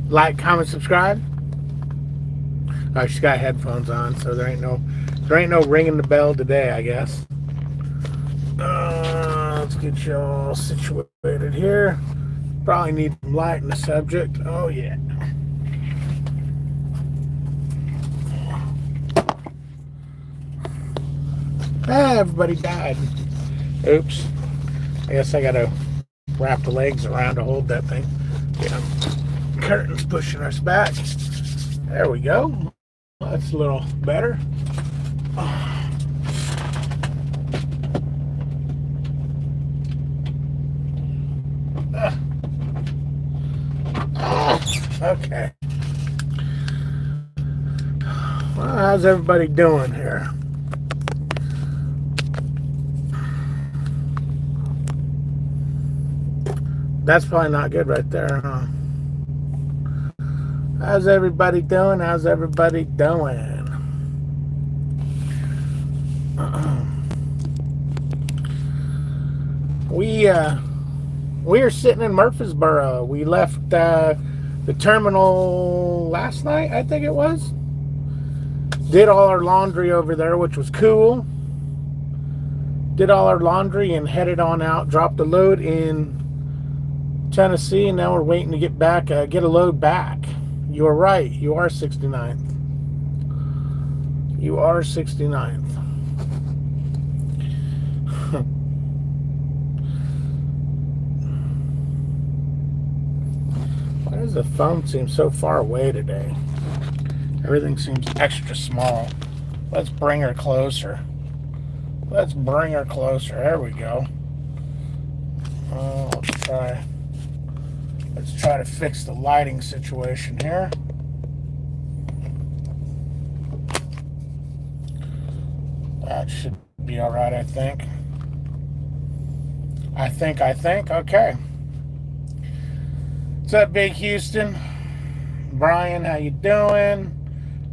Like, comment, subscribe. Oh, she's got headphones on, so there ain't no ringing the bell today, I guess. Let's get y'all situated here. Probably need some light in the subject. Oh yeah. Ah, everybody died. Oops. I guess I gotta wrap the legs around to hold that thing. Yeah. Curtains pushing us back. There we go. That's a little better. Okay. Well, how's everybody doing here? That's probably not good right there, huh? How's everybody doing? How's everybody doing? We are sitting in Murfreesboro. We left the terminal last night, I think it was. Did all our laundry over there, which was cool. Did all our laundry and headed on out. Dropped a load in Tennessee, and now we're waiting to get back, get a load back. You are right. You are 69th. You are 69th. Why does the phone seem so far away today? Everything seems extra small. Let's bring her closer. Let's bring her closer. There we go. Let's try to fix the lighting situation here. That should be all right, I think. Okay. What's up, Big Houston? Brian, how you doing?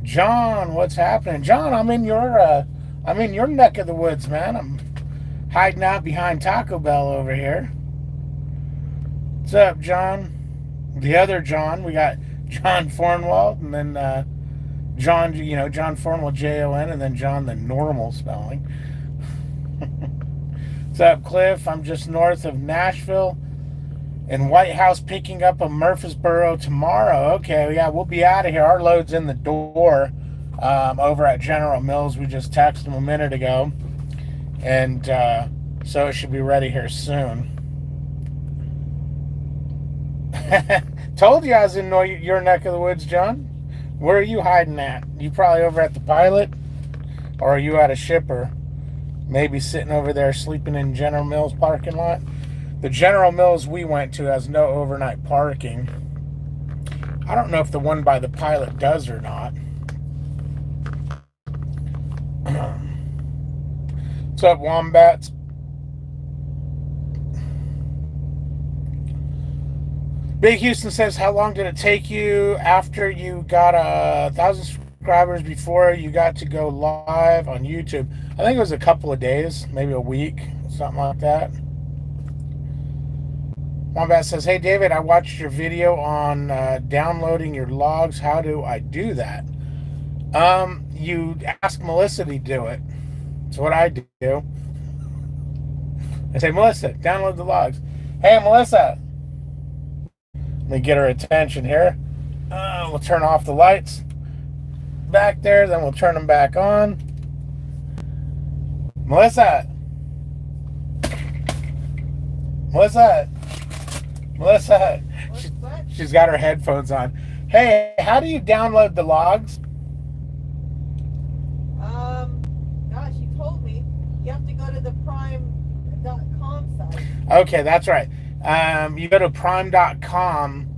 John, what's happening? John, I'm in your neck of the woods, man. I'm hiding out behind Taco Bell over here. What's up, John? The other John, we got John Fornwald, and then John, John Fornwald, Jon, and then John the normal spelling. What's up, Cliff? I'm just north of Nashville. And White House picking up a Murfreesboro tomorrow. Okay, yeah, we'll be out of here. Our load's in the door over at General Mills. We just texted them a minute ago. And so it should be ready here soon. Told you I was in your neck of the woods, John. Where are you hiding at? You probably over at the Pilot? Or are you at a shipper? Maybe sitting over there sleeping in General Mills parking lot? The General Mills we went to has no overnight parking. I don't know if the one by the Pilot does or not. What's up, Wombats? Big Houston says, how long did it take you after you got 1,000 subscribers before you got to go live on YouTube? I think it was a couple of days, maybe a week, something like that. Wombat says, hey, David, I watched your video on downloading your logs. How do I do that? You ask Melissa to do it. That's what I do. I say, Melissa, download the logs. Hey, Melissa. Let me get her attention here. We'll turn off the lights back there. Then we'll turn them back on. Melissa. She's got her headphones on. Hey, how do you download the logs? Gosh, you told me. You have to go to the prime.com site. Okay, that's right. You go to prime.com,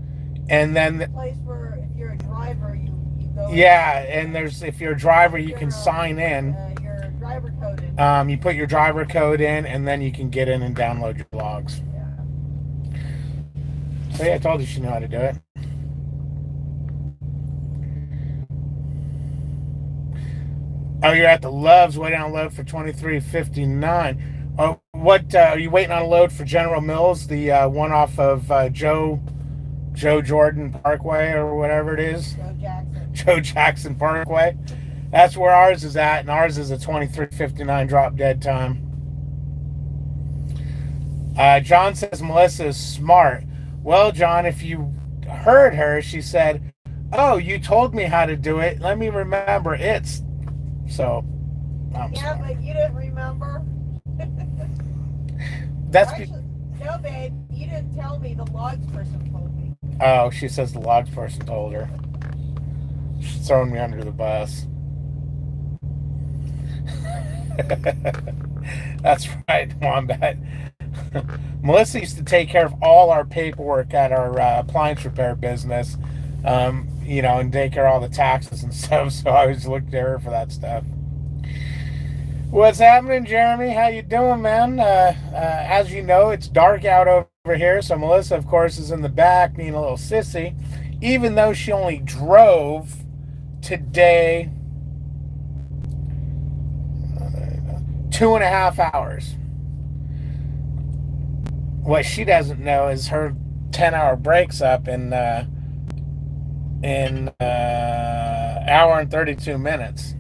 and then the place where if you're a driver, you go. Yeah, and if you're a driver, you can sign in. Your driver code in. You put your driver code in, and then you can get in and download your logs. So yeah, I told you she knew how to do it. Oh, you're at the Loves waiting on load for 23.59. Oh, what are you waiting on a load for General Mills, the one off of Joe Jordan Parkway or whatever it is? Joe Jackson. Joe Jackson Parkway. That's where ours is at, and ours is a 23.59 drop dead time. John says Melissa is smart. Well, John, if you heard her, she said, "Oh, you told me how to do it. Let me remember it's." So, I'm Yeah, smart. but you didn't remember. That's Actually, no, babe, you didn't tell me. The logs person told me. oh, she says the logs person told her. She's throwing me under the bus. That's right, Wombat. Melissa used to take care of all our paperwork at our appliance repair business, and take care of all the taxes and stuff. So I always looked to her for that stuff. What's happening, Jeremy? How you doing, man? As you know, it's dark out over here, so Melissa, of course, is in the back being a little sissy, even though she only drove today 2.5 hours. What she doesn't know is her 10-hour breaks up in hour and 32 minutes.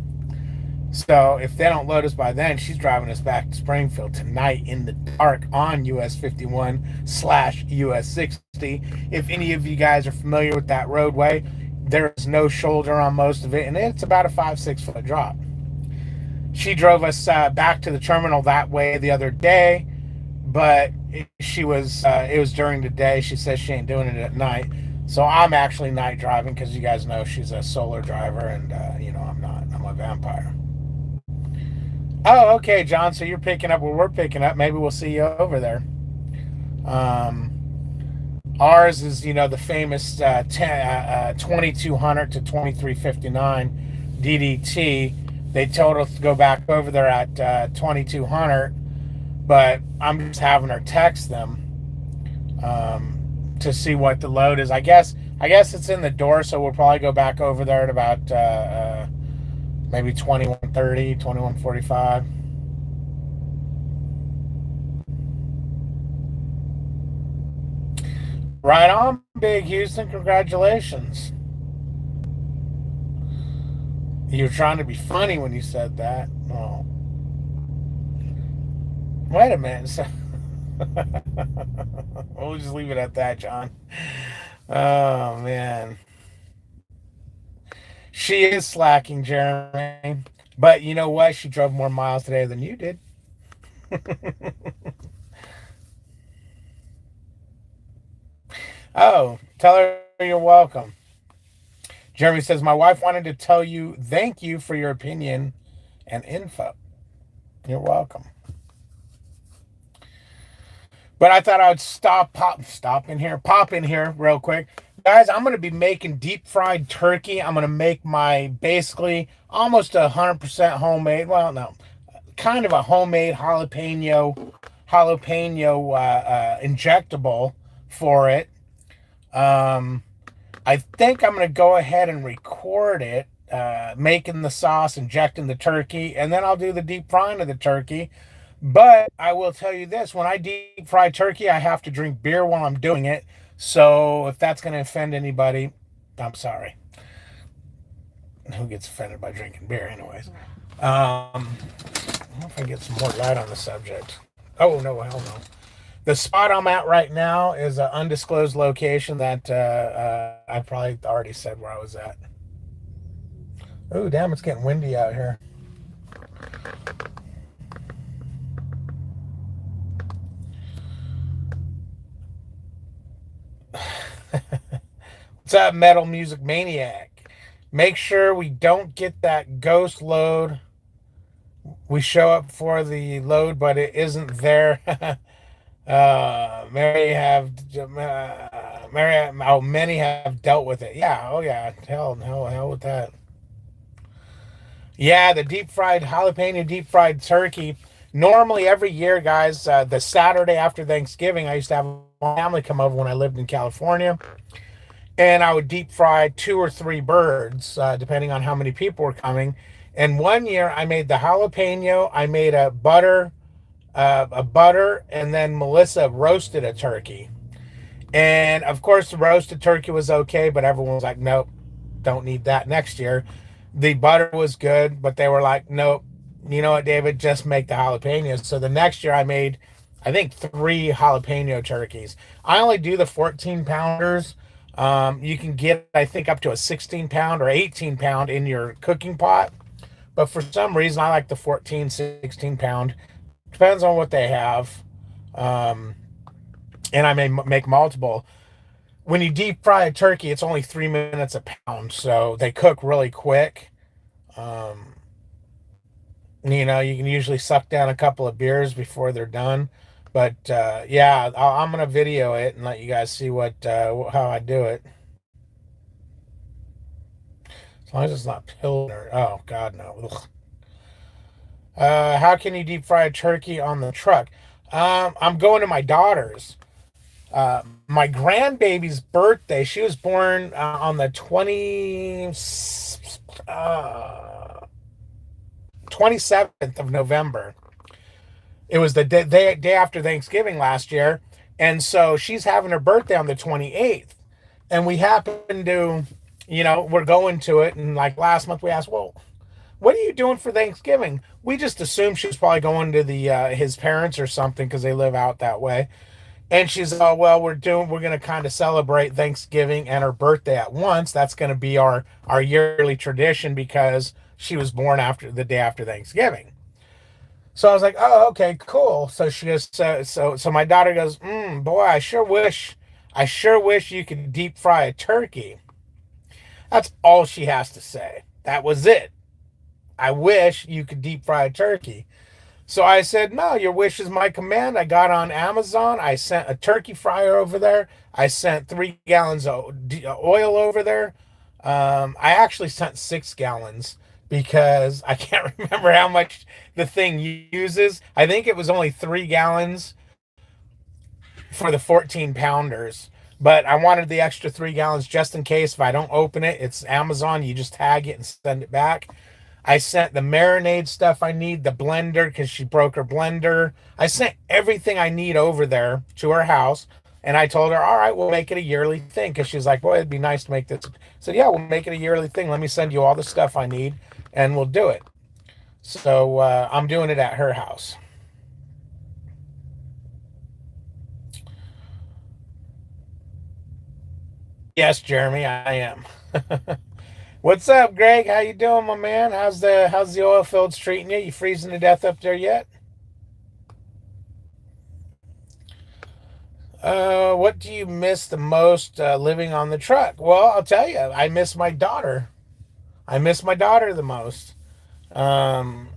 So if they don't load us by then, she's driving us back to Springfield tonight in the dark on US 51/US 60. If any of you guys are familiar with that roadway, there's no shoulder on most of it, and it's about a 5-6 foot drop. She drove us back to the terminal that way the other day, but it was during the day. She says she ain't doing it at night. So I'm actually night driving because you guys know she's a solar driver, and I'm not. I'm a vampire. Oh, okay, John. So you're picking up where we're picking up. Maybe we'll see you over there. Ours is, the famous 2200 to 2359 DDT. They told us to go back over there at 2200, but I'm just having her text them to see what the load is. I guess it's in the door, so we'll probably go back over there at about maybe 21:30, 21:45. Right on, Big Houston. Congratulations. You were trying to be funny when you said that. Oh. Wait a minute. We'll just leave it at that, John. Oh, man. She is slacking, Jeremy. But you know what? She drove more miles today than you did. Oh, tell her you're welcome. Jeremy says, my wife wanted to tell you thank you for your opinion and info. You're welcome. But I thought I would pop in here real quick. Guys, I'm going to be making deep fried turkey. I'm going to make my basically almost 100% homemade. Well, no, kind of a homemade jalapeno injectable for it. I think I'm going to go ahead and record it, making the sauce, injecting the turkey, and then I'll do the deep frying of the turkey. But I will tell you this, when I deep fry turkey, I have to drink beer while I'm doing it. So if that's going to offend anybody, I'm sorry. Who gets offended by drinking beer anyways? I don't know if I get some more light on the subject. Oh, no, hell no. The spot I'm at right now is an undisclosed location that I probably already said where I was at. Oh, damn, it's getting windy out here. What's up, Metal Music Maniac? Make sure we don't get that ghost load. We show up for the load, but it isn't there. Many have dealt with it. Yeah, oh yeah, hell with that. Yeah, the deep fried jalapeno deep fried turkey. Normally, every year, guys, the Saturday after Thanksgiving, I used to have my family come over when I lived in California, and I would deep fry 2 or 3 birds, depending on how many people were coming. And one year I made the jalapeno, I made a butter, and then Melissa roasted a turkey. And of course, the roasted turkey was okay, but everyone was like, nope, don't need that next year. The butter was good, but they were like, nope, you know what, David, just make the jalapenos. So the next year I made, I think, three jalapeno turkeys. I only do the 14 pounders. You can get, I think, up to a 16 pound or 18 pound in your cooking pot. But for some reason, I like the 14, 16 pound. Depends on what they have. Um, and I may make multiple. When you deep fry a turkey, it's only 3 minutes a pound, so they cook really quick. Um, you can usually suck down a couple of beers before they're done. But yeah, I'm gonna video it and let you guys see what how I do it. As long as it's not pillar. Oh God, no. Ugh. How can you deep fry a turkey on the truck? I'm going to my daughter's. My grandbaby's birthday. She was born on the 27th of November. It was the day after Thanksgiving last year. And so she's having her birthday on the 28th. And we happen to, we're going to it. And like last month, we asked, well, what are you doing for Thanksgiving? We just assumed she was probably going to the his parents or something because they live out that way. And she's, oh well, we're gonna kind of celebrate Thanksgiving and her birthday at once. That's gonna be our yearly tradition because she was born after the day after Thanksgiving. So I was like, oh, okay, cool. So she goes, so my daughter goes, boy, I sure wish you could deep fry a turkey. That's all she has to say. That was it. I wish you could deep fry a turkey. So I said, no, your wish is my command. I got on Amazon. I sent a turkey fryer over there. I sent 3 gallons of oil over there. I actually sent 6 gallons because I can't remember how much the thing uses. I think it was only 3 gallons for the 14 pounders. But I wanted the extra 3 gallons just in case if I don't open it. It's Amazon. You just tag it and send it back. I sent the marinade stuff I need, the blender, because she broke her blender. I sent everything I need over there to her house. And I told her, all right, we'll make it a yearly thing. Because she's like, boy, it'd be nice to make this. I said, yeah, we'll make it a yearly thing. Let me send you all the stuff I need and we'll do it. So I'm doing it at her house. Yes, Jeremy, I am. What's up, Greg? How you doing, my man? How's the oil fields treating you? You freezing to death up there yet? What do you miss the most living on the truck? Well, I'll tell you, I miss my daughter. I miss my daughter the most. Um,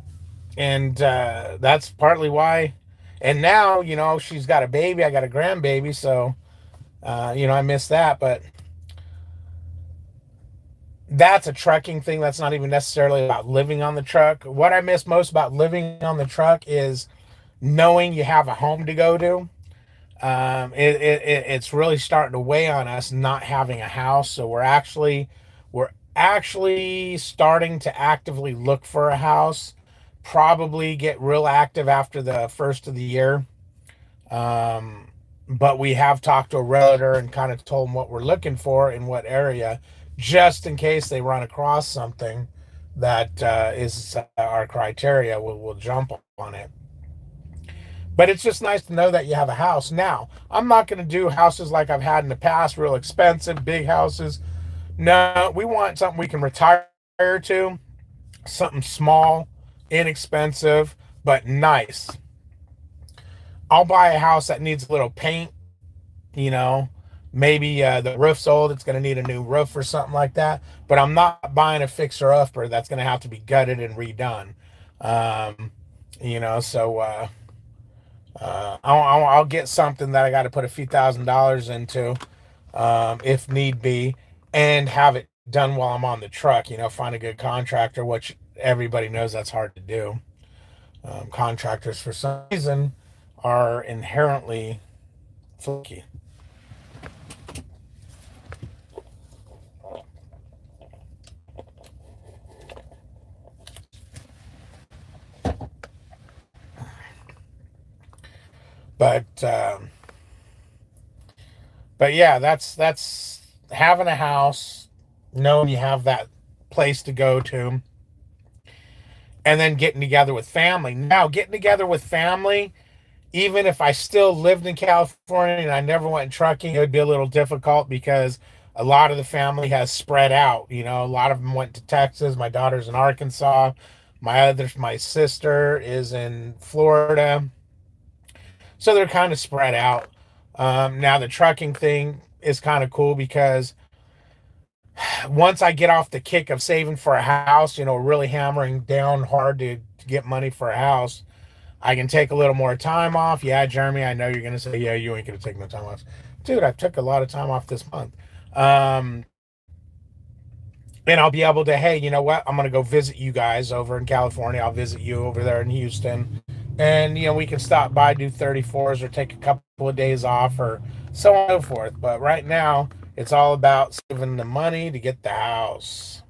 and that's partly why. And now, she's got a baby. I got a grandbaby. So, I miss that. But that's a trucking thing. That's not even necessarily about living on the truck. What I miss most about living on the truck is knowing you have a home to go to. It's really starting to weigh on us not having a house. So we're actually starting to actively look for a house. Probably get real active after the first of the year. Um, but we have talked to a realtor and kind of told them what we're looking for in what area, just in case they run across something that is our criteria. We'll jump on it. But it's just nice to know that you have a house. Now, I'm not going to do houses like I've had in the past, real expensive, big houses. No, we want something we can retire to, something small, inexpensive, but nice. I'll buy a house that needs a little paint, you know, maybe the roof's old, it's going to need a new roof or something like that. But I'm not buying a fixer upper that's going to have to be gutted and redone. Um, so I'll get something that I got to put a few $1,000s into, if need be, and have it done while I'm on the truck. Find a good contractor, which everybody knows that's hard to do. Contractors, for some reason, are inherently flaky. But but yeah, that's having a house, knowing you have that place to go to, and then getting together with family. Now, getting together with family, even if I still lived in California and I never went trucking, it would be a little difficult because a lot of the family has spread out. You know, a lot of them went to Texas. My daughter's in Arkansas. My sister is in Florida. So they're kind of spread out. Now the trucking thing is kind of cool because once I get off the kick of saving for a house, you know, really hammering down hard to get money for a house, I can take a little more time off. Yeah, Jeremy, I know you're gonna say, yeah, you ain't gonna take no time off. Dude, I took a lot of time off this month. Um, and I'll be able to, hey, you know what? I'm gonna go visit you guys over in California. I'll visit you over there in Houston. And you know, we can stop by, do 34s or take a couple of days off or so on and so forth. But right now, it's all about saving the money to get the house.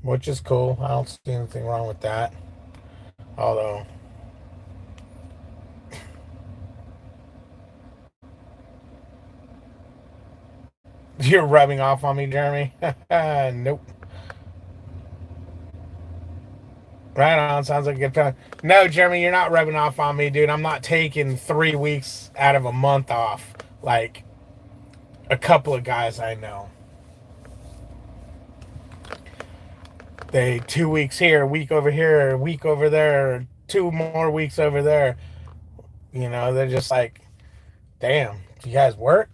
Which is cool. I don't see anything wrong with that. Although you're rubbing off on me, Jeremy. Nope. Right on. Sounds like a good time. No, Jeremy, you're not rubbing off on me, dude. I'm not taking 3 weeks out of a month off like a couple of guys I know. They 2 weeks here, a week over here, a week over there, 2 more weeks over there. You know, they're just like, damn, do you guys work?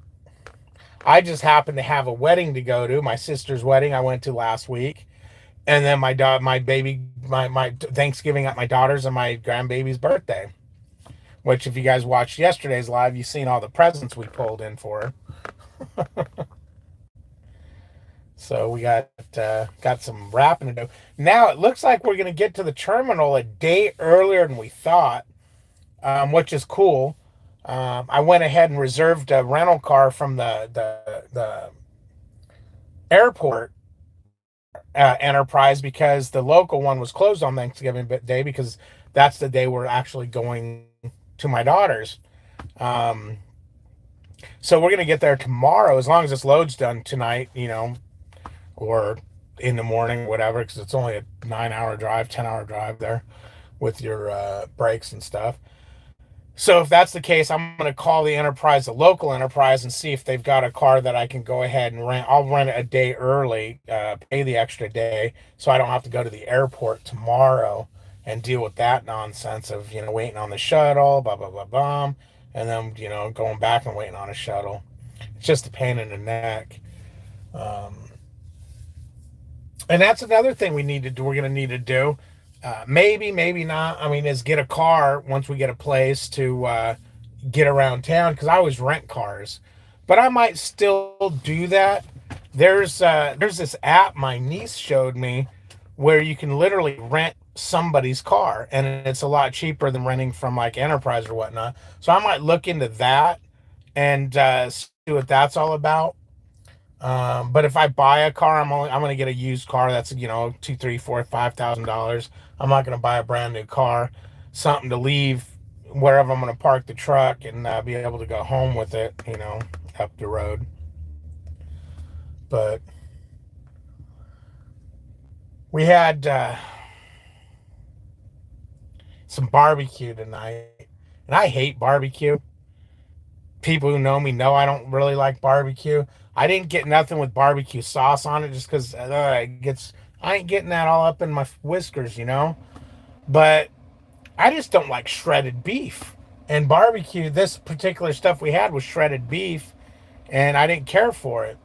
I just happened to have a wedding to go to. My sister's wedding I went to last week. And then my baby, my Thanksgiving at my daughter's and my grandbaby's birthday. Which, if you guys watched yesterday's live, you've seen all the presents we pulled in for her. So we got some wrapping to do. Now it looks like we're gonna get to the terminal a day earlier than we thought, which is cool. I went ahead and reserved a rental car from the airport Enterprise because the local one was closed on Thanksgiving Day because that's the day we're actually going to my daughter's. Um, so we're gonna get there tomorrow as long as this load's done tonight, you know, or in the morning, whatever, because it's only a 9 hour drive, 10 hour drive there with your breaks and stuff. So if that's the case, I'm going to call the enterprise, the local enterprise, and see if they've got a car that I can go ahead and rent. I'll rent it a day early, pay the extra day, so I don't have to go to the airport tomorrow and deal with that nonsense of, you know, waiting on the shuttle, blah, blah, blah, blah, and then, you know, going back and waiting on a shuttle. It's just a pain in the neck. Um, and that's another thing we need to do. We're going to need to do. Maybe, maybe not. I mean, is get a car once we get a place to get around town because I always rent cars, but I might still do that. There's this app my niece showed me where you can literally rent somebody's car and it's a lot cheaper than renting from like Enterprise or whatnot. So I might look into that and see what that's all about. But if I buy a car, I'm gonna get a used car that's, you know, two, three, four, $5,000. I'm not gonna buy a brand new car, something to leave wherever I'm gonna park the truck and be able to go home with it, you know, up the road. But we had some barbecue tonight, and I hate barbecue. People who know me know I don't really like barbecue. I didn't get nothing with barbecue sauce on it just because it gets. I ain't getting that all up in my whiskers, you know. But I just don't like shredded beef. And barbecue, this particular stuff we had was shredded beef, and I didn't care for it.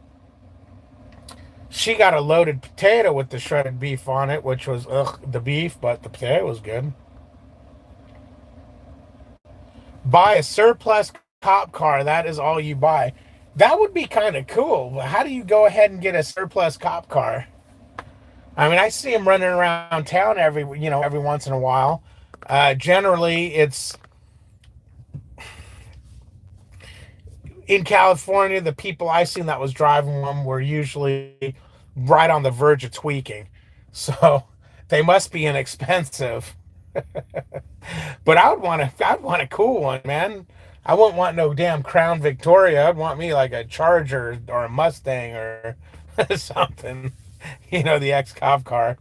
She got a loaded potato with the shredded beef on it, which was the beef, but the potato was good. Buy a surplus cop car. That is all you buy. That would be kind of cool. How do you go ahead and get a surplus cop car? I mean, I see them running around town every once in a while. Generally, it's in California. The people I seen that was driving them were usually right on the verge of tweaking, so they must be inexpensive. But I'd want a cool one, man. I wouldn't want no damn Crown Victoria. I'd want me like a Charger or a Mustang or something. The ex cop car.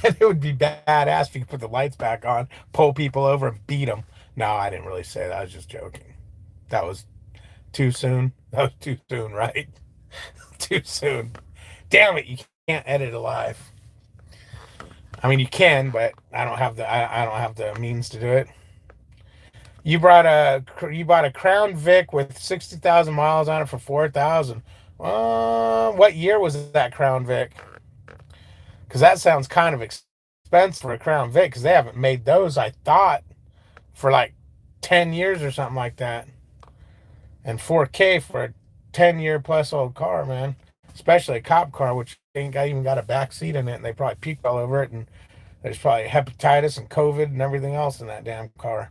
And it would be badass if you could put the lights back on, pull people over, and beat them. No, I didn't really say that. I was just joking. That was too soon. That was too soon, right? Too soon. Damn it! You can't edit a live. I mean, you can, but I don't have the means to do it. You bought a Crown Vic with 60,000 miles on it for 4,000. What year was that Crown Vic? Because that sounds kind of expensive for a Crown Vic. Because they haven't made those, I thought, for like 10 years or something like that. And 4K for a 10-year plus old car, man. Especially a cop car, which ain't got even got a back seat in it, and they probably puked all over it, and there's probably hepatitis and COVID and everything else in that damn car.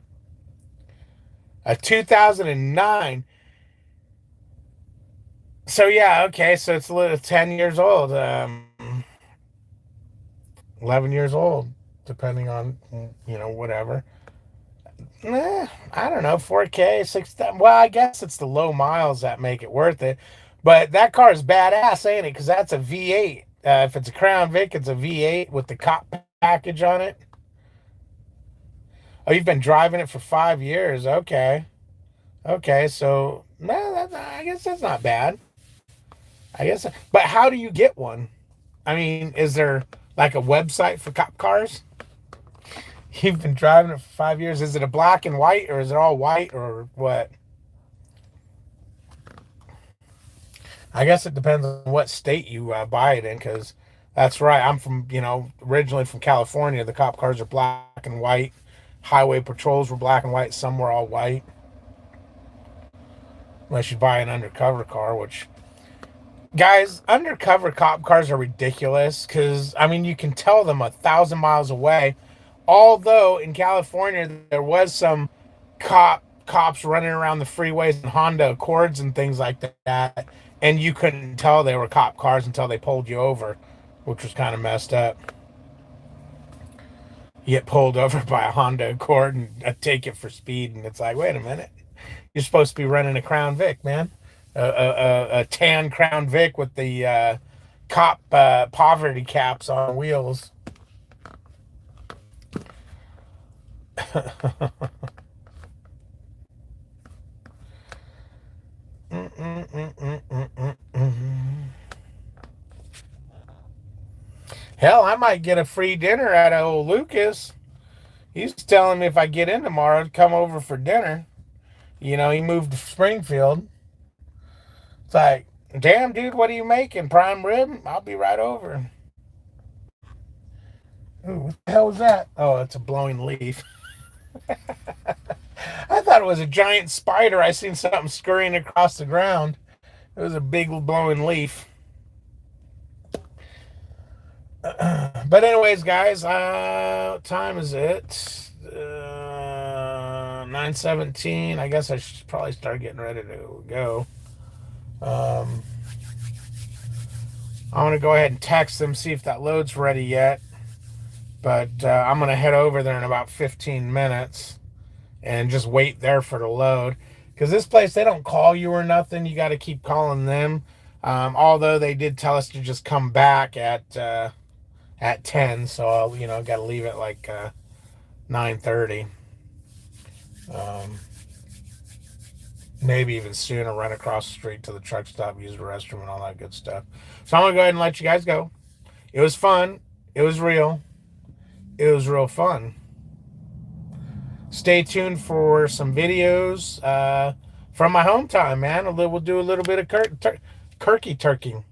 A 2009. So yeah, okay, so it's a little 10 years old, 11 years old, depending on whatever. I don't know, 4K, 6,000. Well, I guess it's the low miles that make it worth it. But that car is badass, ain't it? Because that's a V8. If it's a Crown Vic, it's a V8 with the cop package on it. Oh, you've been driving it for 5 years. Okay. Okay, so no, I guess that's not bad. I guess, but how do you get one? I mean, is there like a website for cop cars? You've been driving it for 5 years. Is it a black and white, or is it all white, or what? I guess it depends on what state you buy it in, because that's right. I'm from, originally from California. The cop cars are black and white. Highway patrols were black and white. Some were all white. Unless you buy an undercover car, which, guys, undercover cop cars are ridiculous because, I mean, you can tell them 1,000 miles away. Although in California, there was some cops running around the freeways and Honda Accords and things like that, and you couldn't tell they were cop cars until they pulled you over, which was kind of messed up. You get pulled over by a Honda Accord and a ticket for speed, and it's like, wait a minute, you're supposed to be running a Crown Vic, man, a tan Crown Vic with the cop poverty caps on wheels. Hell, I might get a free dinner out of old Lucas. He's telling me if I get in tomorrow to come over for dinner. He moved to Springfield. It's like, damn, dude, what are you making? Prime rib? I'll be right over. Ooh, what the hell was that? Oh, it's a blowing leaf. I thought it was a giant spider. I seen something scurrying across the ground. It was a big blowing leaf. But anyways, guys, what time is it? 9:17. I guess I should probably start getting ready to go. I'm gonna go ahead and text them, see if that load's ready yet. But I'm gonna head over there in about 15 minutes and just wait there for the load. Because this place, they don't call you or nothing. You got to keep calling them. Although they did tell us to just come back at 10, so I'll got to leave at like 9:30. Maybe even sooner. Run across the street to the truck stop, use the restroom, and all that good stuff. So I'm gonna go ahead and let you guys go. It was fun. It was real. It was real fun. Stay tuned for some videos from my hometown, man. We'll do a little bit of turkey cooking.